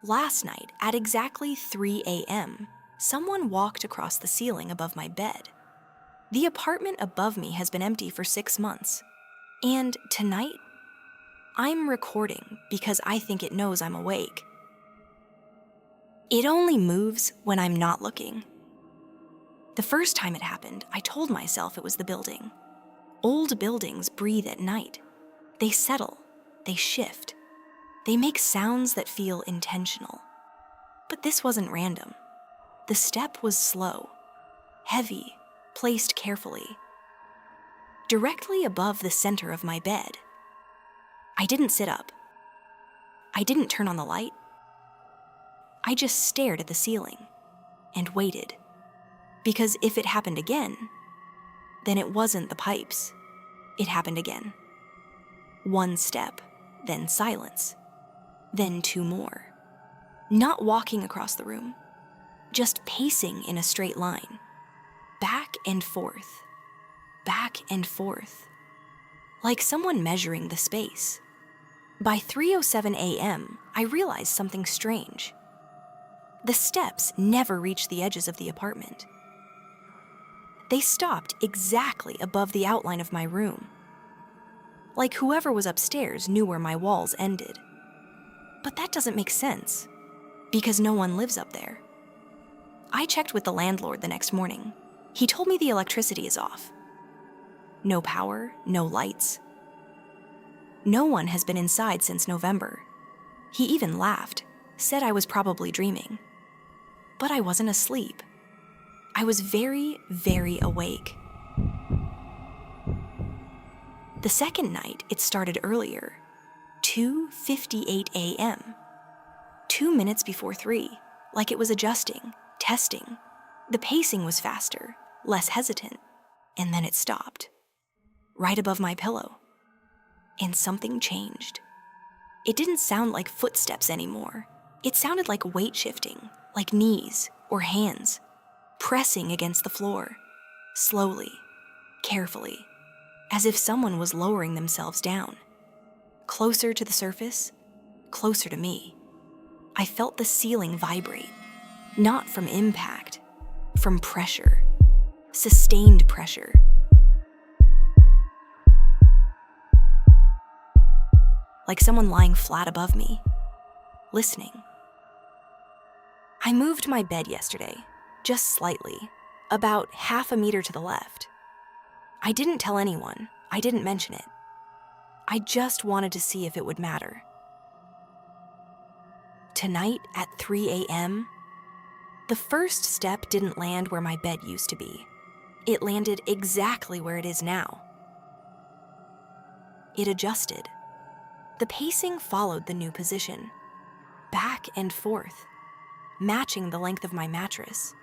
Last night, at exactly 3 a.m., someone walked across the ceiling above my bed. The apartment above me has been empty for 6 months. And tonight, I'm recording because I think it knows I'm awake. It only moves when I'm not looking. The first time it happened, I told myself it was the building. Old buildings breathe at night. They settle, they shift. They make sounds that feel intentional. But this wasn't random. The step was slow, heavy, placed carefully, directly above the center of my bed. I didn't sit up. I didn't turn on the light. I just stared at the ceiling and waited. Because if it happened again, then it wasn't the pipes. It happened again. One step, then silence, then 2 more. Not walking across the room, just pacing in a straight line, back and forth, like someone measuring the space. By 3:07 a.m., I realized something strange. The steps never reached the edges of the apartment. They stopped exactly above the outline of my room. Like whoever was upstairs knew where my walls ended. But that doesn't make sense, because no one lives up there. I checked with the landlord the next morning. He told me the electricity is off. No power, no lights. No one has been inside since November. He even laughed, said I was probably dreaming. But I wasn't asleep. I was very, very awake. The second night, it started earlier, 2:58 a.m., 2 minutes before 3, like it was adjusting, testing. The pacing was faster, less hesitant, and then it stopped, right above my pillow. And something changed. It didn't sound like footsteps anymore. It sounded like weight shifting, like knees or hands pressing against the floor, slowly, carefully, as if someone was lowering themselves down. Closer to the surface, closer to me. I felt the ceiling vibrate, not from impact, from pressure, sustained pressure. Like someone lying flat above me, listening. I moved my bed yesterday, just slightly, about half a meter to the left. I didn't tell anyone, I didn't mention it. I just wanted to see if it would matter. Tonight at 3 a.m., the first step didn't land where my bed used to be. It landed exactly where it is now. It adjusted. The pacing followed the new position, back and forth, matching the length of my mattress,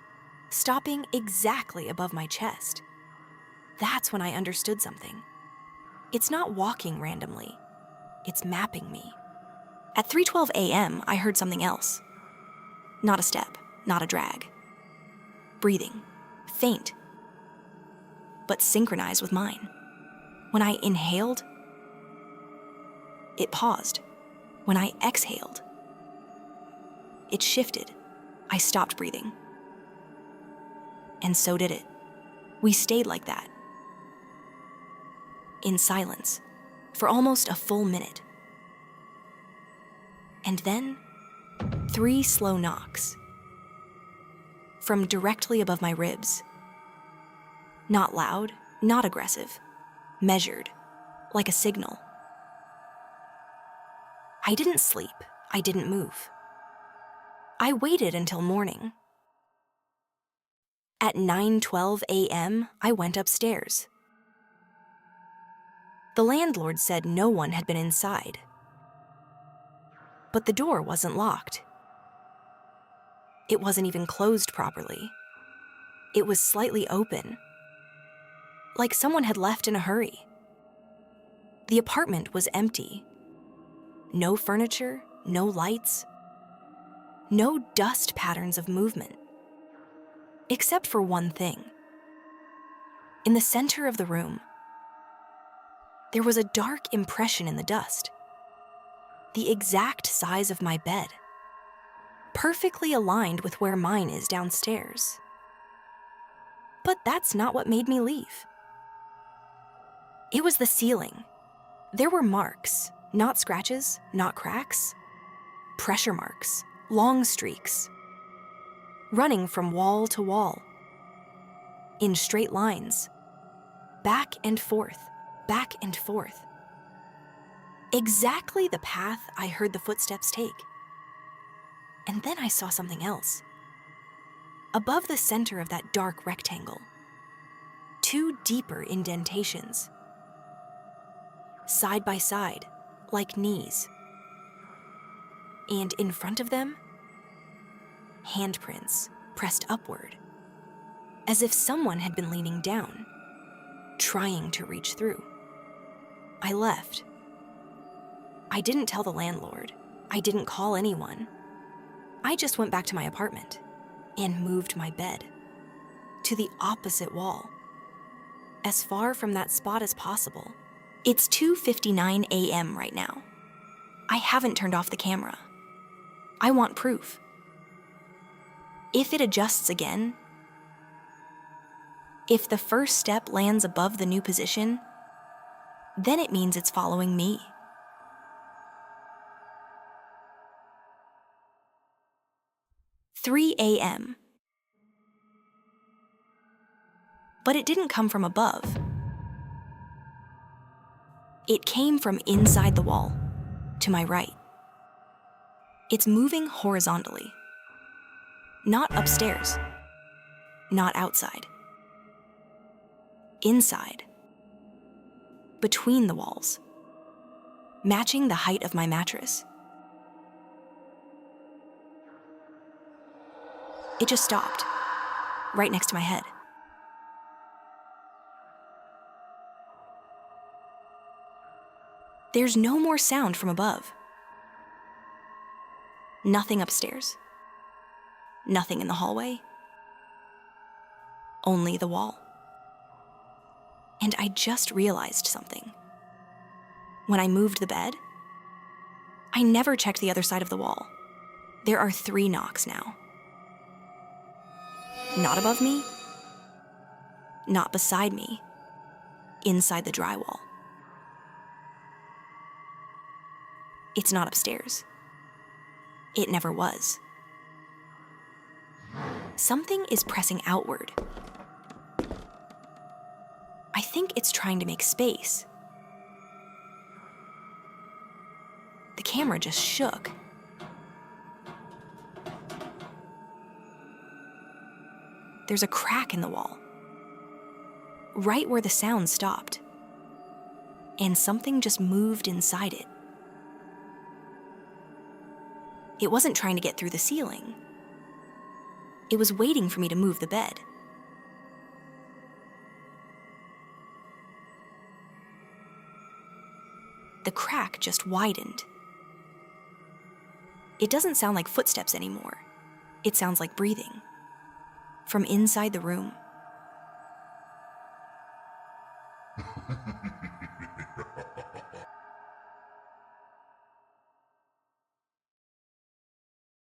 stopping exactly above my chest. That's when I understood something. It's not walking randomly. It's mapping me. At 3:12 a.m., I heard something else. Not a step, not a drag. Breathing, faint, but synchronized with mine. When I inhaled, it paused. When I exhaled, it shifted. I stopped breathing. And so did it. We stayed like that, in silence, for almost a full minute. And then, 3 slow knocks, from directly above my ribs. Not loud, not aggressive, measured, like a signal. I didn't sleep, I didn't move. I waited until morning. At 9:12 a.m., I went upstairs. The landlord said no one had been inside. But the door wasn't locked. It wasn't even closed properly. It was slightly open, like someone had left in a hurry. The apartment was empty. No furniture, no lights, no dust patterns of movement. Except for one thing. In the center of the room, there was a dark impression in the dust, the exact size of my bed. perfectly aligned with where mine is downstairs. But that's not what made me leave. It was the ceiling. There were marks, not scratches, not cracks. Pressure marks, long streaks, running from wall to wall, in straight lines, back and forth, back and forth. Exactly the path I heard the footsteps take. And then I saw something else. Above the center of that dark rectangle, 2 deeper indentations, side by side, like knees. And in front of them, handprints pressed upward, as if someone had been leaning down, trying to reach through. I left. I didn't tell the landlord. I didn't call anyone. I just went back to my apartment and moved my bed to the opposite wall, as far from that spot as possible. It's 2:59 a.m. right now. I haven't turned off the camera. I want proof. If it adjusts again, if the first step lands above the new position, then it means it's following me. "3 a.m. But it didn't come from above. It came from inside the wall, to my right. It's moving horizontally. Not upstairs. Not outside. Inside. Between the walls. Matching the height of my mattress. It just stopped, right next to my head. There's no more sound from above. Nothing upstairs. Nothing in the hallway. Only the wall. And I just realized something. When I moved the bed, I never checked the other side of the wall. There are 3 knocks now. Not above me. Not beside me. Inside the drywall. It's not upstairs. It never was. Something is pressing outward. I think it's trying to make space. The camera just shook. There's a crack in the wall, right where the sound stopped, and something just moved inside it. It wasn't trying to get through the ceiling. It was waiting for me to move the bed. The crack just widened. It doesn't sound like footsteps anymore. It sounds like breathing. From inside the room.